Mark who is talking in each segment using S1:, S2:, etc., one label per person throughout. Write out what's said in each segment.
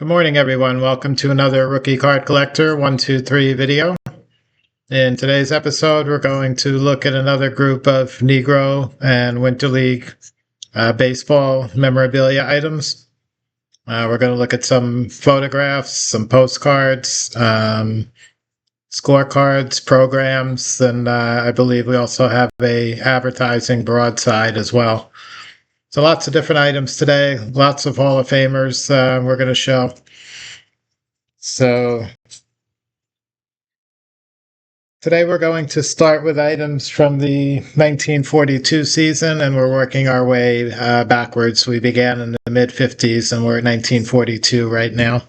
S1: Good morning, everyone. Welcome to another Rookie Card Collector 123 video. In today's episode, we're going to look at another group of Negro and Winter League baseball memorabilia items. We're going to look at some photographs, some postcards, scorecards, programs, and I believe we also have a advertising broadside as well. So lots of different items today, lots of Hall of Famers we're going to show. So today we're going to start with items from the 1942 season, and we're working our way backwards. We began in the mid-50s, and we're at 1942 right now.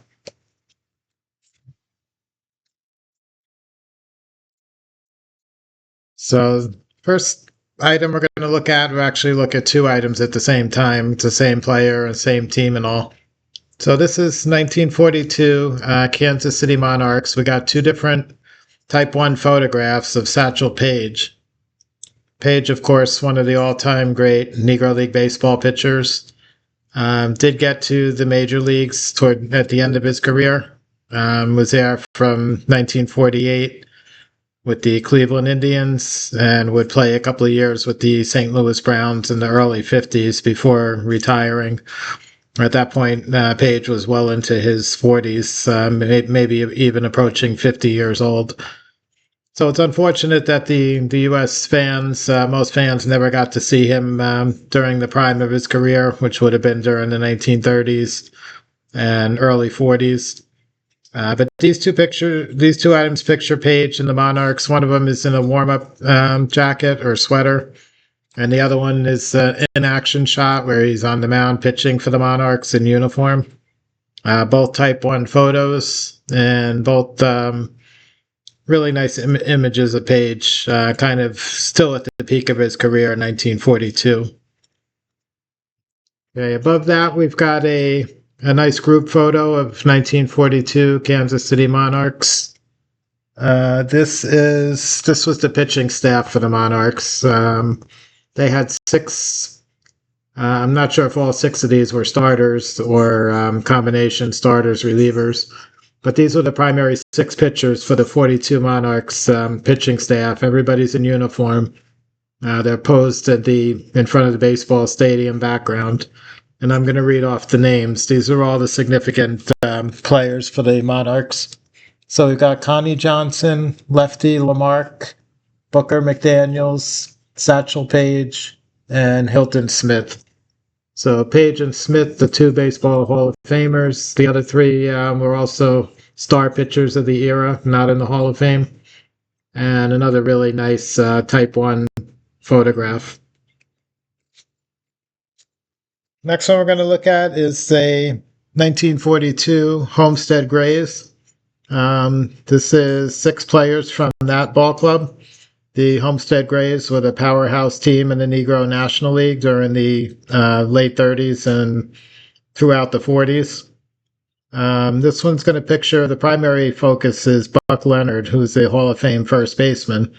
S1: So first item we're going to look at, we'll actually look at two items at the same time. It's the same player, same team and all. So this is 1942 Kansas City Monarchs. We got two different Type 1 photographs of Satchel Paige. Paige, of course, one of the all-time great Negro League baseball pitchers. Did get to the major leagues at the end of his career. Was there from 1948 with the Cleveland Indians and would play a couple of years with the St. Louis Browns in the early 50s before retiring. At that point, Paige was well into his 40s, maybe even approaching 50 years old. So it's unfortunate that the U.S. fans, most fans, never got to see him during the prime of his career, which would have been during the 1930s and early 40s. But these two items picture Paige and the Monarchs. One of them is in a warm-up jacket or sweater, and the other one is an in-action shot where he's on the mound pitching for the Monarchs in uniform. Both Type 1 photos, and both really nice images of Paige, kind of still at the peak of his career in 1942. Okay, above that we've got a nice group photo of 1942 Kansas City Monarchs. This was the pitching staff for the Monarchs. They had six. I'm not sure if all six of these were starters or combination starters, relievers, but these were the primary six pitchers for the 42 Monarchs pitching staff. Everybody's in uniform. They're posed in front of the baseball stadium background. And I'm going to read off the names. These are all the significant players for the Monarchs. So we've got Connie Johnson, Lefty Lamarck, Booker McDaniels, Satchel Paige, and Hilton Smith. So Paige and Smith, the two baseball Hall of Famers. The other three were also star pitchers of the era, not in the Hall of Fame. And another really nice Type 1 photograph. Next one we're going to look at is a 1942 Homestead Grays. This is six players from that ball club. The Homestead Grays were the powerhouse team in the Negro National League during the late 30s and throughout the 40s. This one's going to picture, the primary focus is Buck Leonard, who's a Hall of Fame first baseman.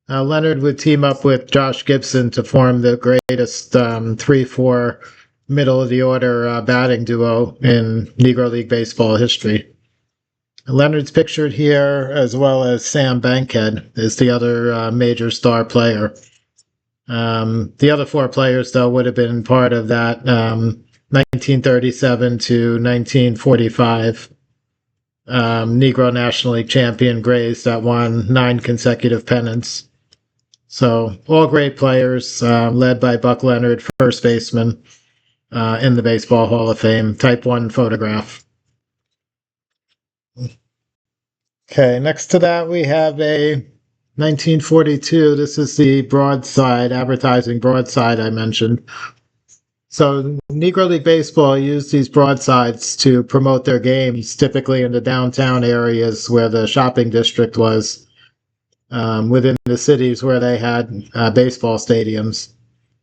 S1: Leonard would team up with Josh Gibson to form the greatest 3-4 middle-of-the-order batting duo in Negro League baseball history. Leonard's pictured here, as well as Sam Bankhead is the other major star player. The other four players, though, would have been part of that 1937 to 1945 Negro National League champion Grays that won 9 consecutive pennants. So all great players, led by Buck Leonard, first baseman, in the Baseball Hall of Fame, Type 1 photograph. Okay, next to that we have a 1942. This is the broadside, advertising broadside I mentioned. So Negro League Baseball used these broadsides to promote their games, typically in the downtown areas where the shopping district was, within the cities where they had baseball stadiums.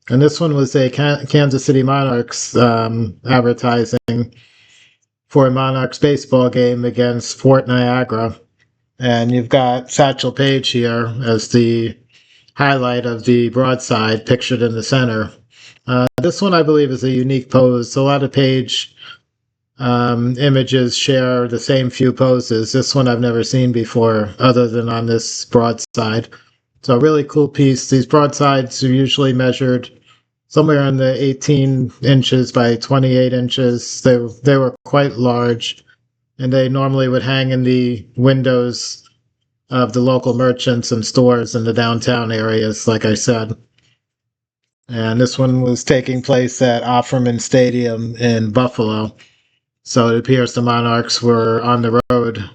S1: And this one was a Kansas City Monarchs advertising for a Monarchs baseball game against Fort Niagara. And you've got Satchel Paige here as the highlight of the broadside pictured in the center. This one, I believe, is a unique pose. A lot of Paige images share the same few poses. This one I've never seen before other than on this broadside. So a really cool piece. These broadsides are usually measured somewhere in the 18 inches by 28 inches. They were quite large, and they normally would hang in the windows of the local merchants and stores in the downtown areas, like I said. And this one was taking place at Offerman Stadium in Buffalo. So it appears the Monarchs were on the road,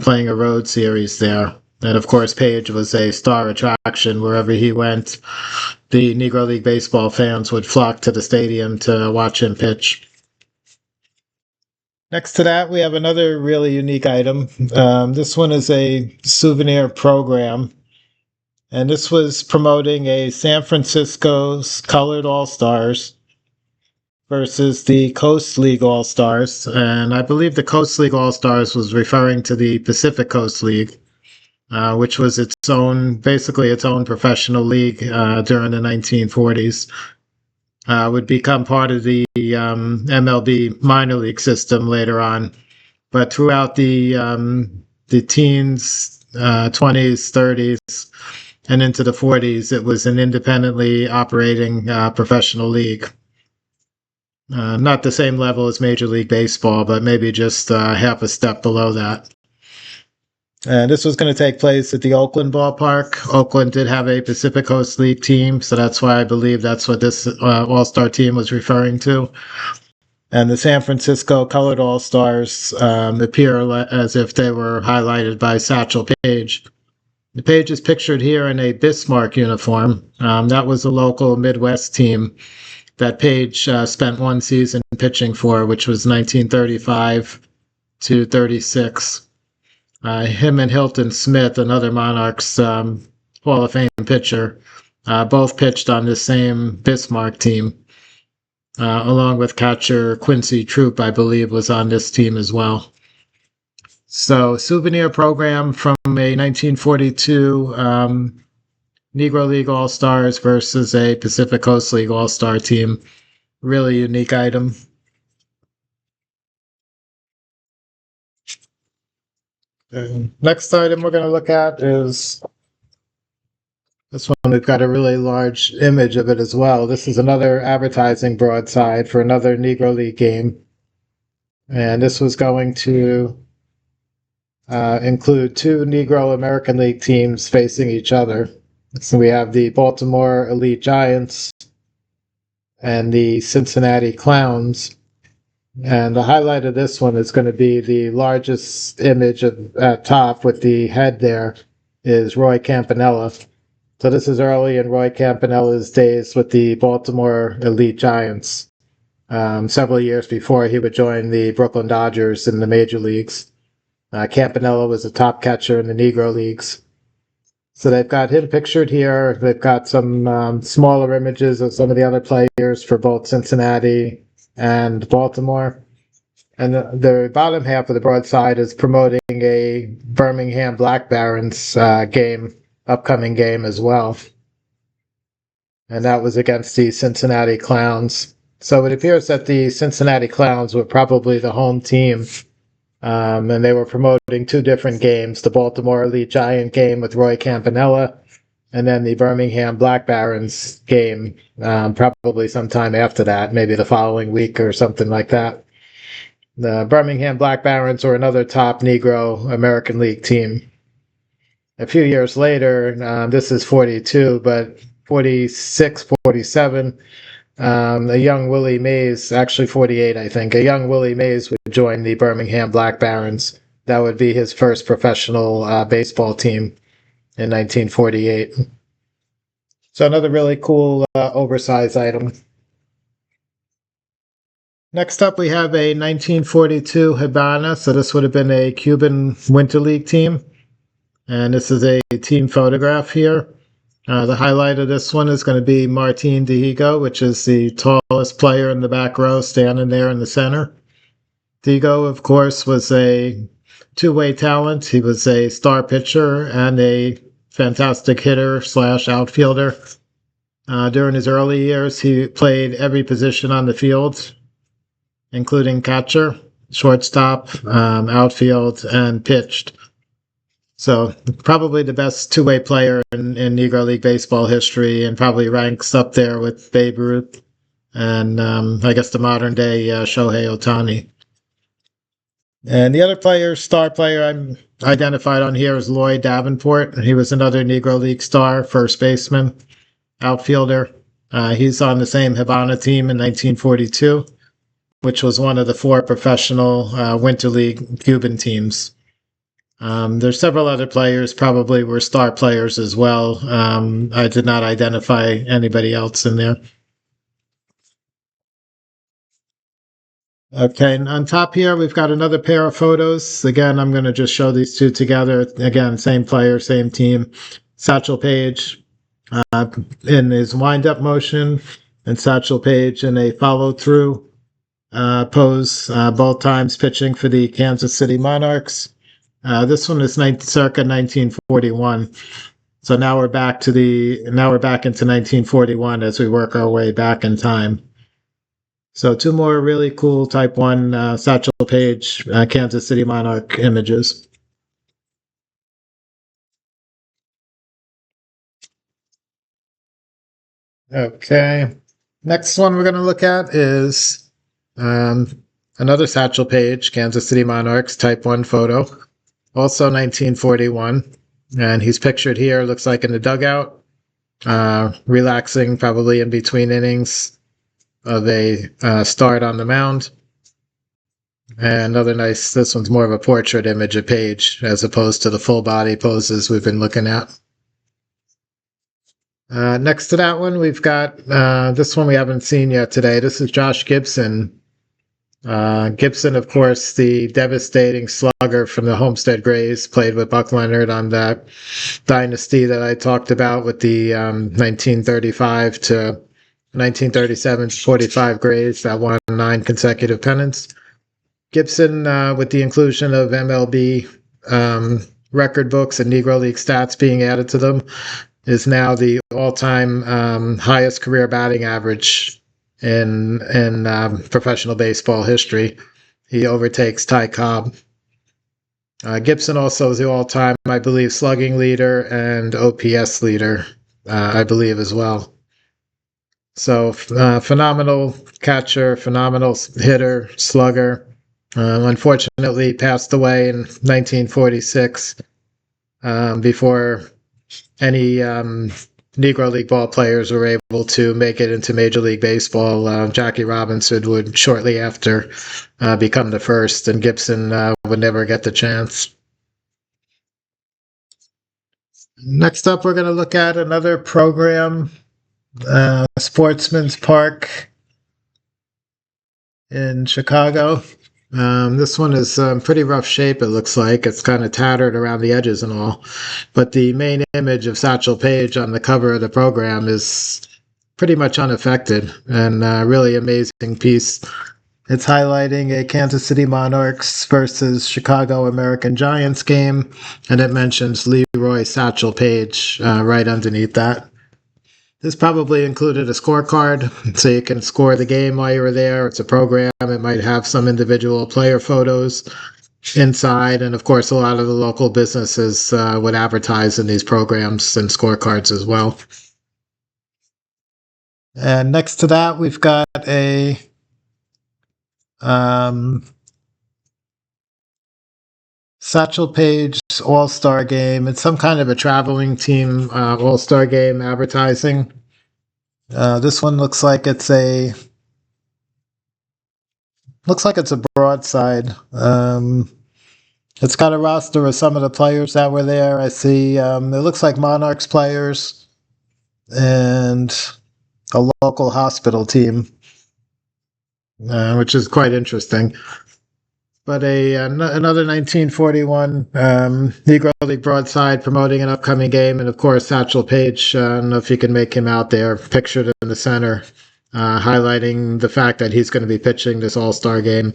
S1: playing a road series there. And of course, Page was a star attraction wherever he went. The Negro League Baseball fans would flock to the stadium to watch him pitch. Next to that, we have another really unique item. This one is a souvenir program, and this was promoting a San Francisco's Colored All-Stars versus the Coast League All-Stars. And I believe the Coast League All-Stars was referring to the Pacific Coast League, which was basically its own professional league during the 1940s. Would become part of the MLB minor league system later on. But throughout the teens, 20s, 30s, and into the 40s, it was an independently operating professional league. Not the same level as Major League Baseball, but maybe just half a step below that. And this was going to take place at the Oakland ballpark. Oakland did have a Pacific Coast League team, so that's why I believe that's what this All-Star team was referring to. And the San Francisco Colored All-Stars appear as if they were highlighted by Satchel Paige. The Paige is pictured here in a Bismarck uniform. That was a local Midwest team that Paige spent one season pitching for, which was 1935 to 36. Him and Hilton Smith, another Monarchs Hall of Fame pitcher, both pitched on the same Bismarck team, along with catcher Quincy Troop, I believe, was on this team as well. So, souvenir program from a 1942 Negro League All-Stars versus a Pacific Coast League All-Star team. Really unique item. Next item we're going to look at is this one. We've got a really large image of it as well. This is another advertising broadside for another Negro League game. And this was going to include two Negro American League teams facing each other. So we have the Baltimore Elite Giants and the Cincinnati Clowns. And the highlight of this one is going to be the largest image at top with the head there is Roy Campanella. So this is early in Roy Campanella's days with the Baltimore Elite Giants. Several years before he would join the Brooklyn Dodgers in the major leagues. Campanella was a top catcher in the Negro Leagues. So they've got him pictured here. They've got some smaller images of some of the other players for both Cincinnati and Baltimore. And the bottom half of the broadside is promoting a Birmingham Black Barons upcoming game as well. And that was against the Cincinnati Clowns. So it appears that the Cincinnati Clowns were probably the home team. And they were promoting two different games, the Baltimore Elite Giant game with Roy Campanella, and then the Birmingham Black Barons game, probably sometime after that, maybe the following week or something like that. The Birmingham Black Barons were another top Negro American League team. A few years later, this is 42, but 46, 47, a young Willie Mays, actually 48, I think, a young Willie Mays would join the Birmingham Black Barons. That would be his first professional baseball team in 1948. So another really cool oversized item. Next up, we have a 1942 Habana. So this would have been a Cuban Winter League team. And this is a team photograph here. The highlight of this one is going to be Martin Dihigo, which is the tallest player in the back row, standing there in the center. Dihigo, of course, was a two-way talent. He was a star pitcher and a fantastic hitter / outfielder. During his early years, he played every position on the field. including catcher, shortstop, outfield, and pitched. So probably the best two-way player in Negro League Baseball history, and probably ranks up there with Babe Ruth and I guess the modern day Shohei Ohtani. And the other player, star player I'm identified on here is Lloyd Davenport. He was another Negro League star, first baseman, outfielder. He's on the same Havana team in 1942, which was one of the four professional Winter League Cuban teams. There's several other players, probably were star players as well. I did not identify anybody else in there. Okay, and on top here, we've got another pair of photos. Again, I'm going to just show these two together. Again, same player, same team. Satchel Paige in his wind-up motion, and Satchel Paige in a follow-through pose, both times pitching for the Kansas City Monarchs. This one is circa 1941. So now we're back into 1941 as we work our way back in time. So two more really cool Type 1 Satchel Paige Kansas City Monarch images. Okay. Next one we're going to look at is another Satchel Paige Kansas City Monarchs Type 1 photo, also 1941. And he's pictured here, looks like in the dugout, relaxing probably in between innings of a start on the mound. And another nice, this one's more of a portrait image of Paige as opposed to the full body poses we've been looking at. Next to that one, we've got this one we haven't seen yet today. This is Josh Gibson. Gibson, of course, the devastating slugger from the Homestead Grays, played with Buck Leonard on that dynasty that I talked about with the 1935 to 1937 to 45 Grays that won 9 consecutive pennants. Gibson, with the inclusion of MLB record books and Negro League stats being added to them, is now the all-time highest career batting average in professional baseball history. He overtakes Ty Cobb. Gibson also is the all-time, I believe, slugging leader and OPS leader, I believe, as well. So phenomenal catcher, phenomenal hitter, slugger. Unfortunately, passed away in 1946 before any Negro League ball players were able to make it into Major League Baseball. Jackie Robinson would shortly after become the first, and Gibson would never get the chance. Next up, we're going to look at another program, Sportsman's Park in Chicago. This one is pretty rough shape, it looks like. It's kind of tattered around the edges and all. But the main image of Satchel Paige on the cover of the program is pretty much unaffected, and a really amazing piece. It's highlighting a Kansas City Monarchs versus Chicago American Giants game, and it mentions Leroy Satchel Paige right underneath that. This probably included a scorecard, so you can score the game while you were there. It's a program. It might have some individual player photos inside, and of course, a lot of the local businesses would advertise in these programs and scorecards as well. And next to that, we've got a Satchel Paige All-Star Game. It's some kind of a traveling team All-Star Game advertising. This one looks like it's a broadside. It's got a roster of some of the players that were there. I see it looks like Monarchs players and a local hospital team, which is quite interesting. But another 1941 Negro League broadside promoting an upcoming game, and of course Satchel Paige. I don't know if you can make him out there, pictured in the center, highlighting the fact that he's going to be pitching this All-Star game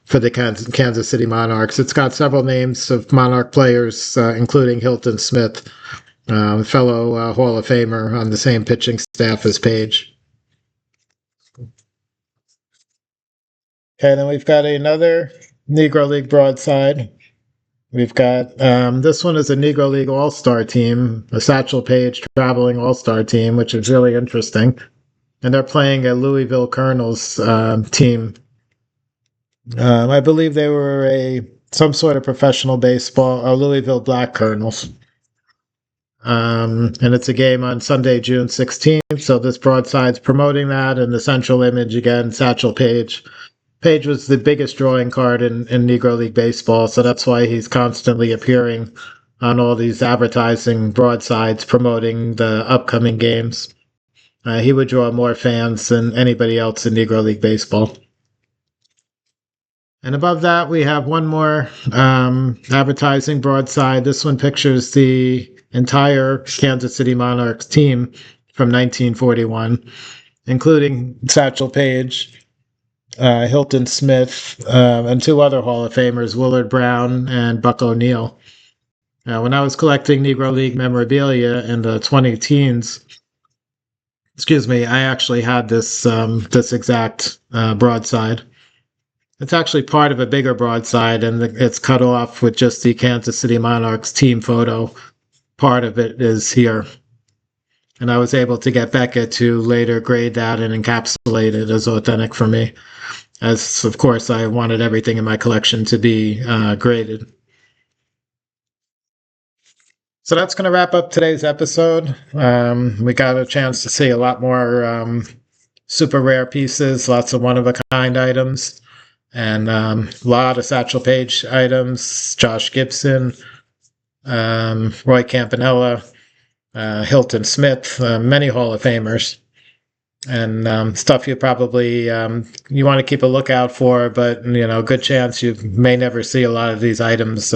S1: for the Kansas City Monarchs. It's got several names of Monarch players, including Hilton Smith, fellow Hall of Famer, on the same pitching staff as Paige. Okay, then we've got another Negro League broadside. We've got this one is a Negro League All-Star team, a Satchel Paige traveling All-Star team, which is really interesting. And they're playing a Louisville Colonels team. I believe they were some sort of professional baseball, Louisville Black Colonels. And it's a game on Sunday, June 16th. So this broadside's promoting that, and the central image again, Satchel Paige. Paige was the biggest drawing card in Negro League Baseball, so that's why he's constantly appearing on all these advertising broadsides promoting the upcoming games. He would draw more fans than anybody else in Negro League Baseball. And above that, we have one more advertising broadside. This one pictures the entire Kansas City Monarchs team from 1941, including Satchel Paige, Hilton Smith, and two other Hall of Famers, Willard Brown and Buck O'Neill. When I was collecting Negro League memorabilia in the 20-teens, I actually had this exact broadside. It's actually part of a bigger broadside, and it's cut off with just the Kansas City Monarchs team photo. Part of it is here. And I was able to get Becca to later grade that and encapsulate it as authentic for me, as of course I wanted everything in my collection to be graded. So that's going to wrap up today's episode. We got a chance to see a lot more super rare pieces, lots of one-of-a-kind items, and a lot of Satchel Paige items, Josh Gibson, Roy Campanella, Hilton Smith, many Hall of Famers, and stuff you probably you want to keep a lookout for, but good chance you may never see a lot of these items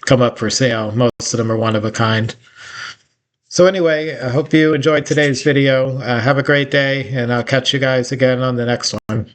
S1: come up for sale. Most of them are one of a kind. So anyway, I hope you enjoyed today's video. Have a great day, and I'll catch you guys again on the next one.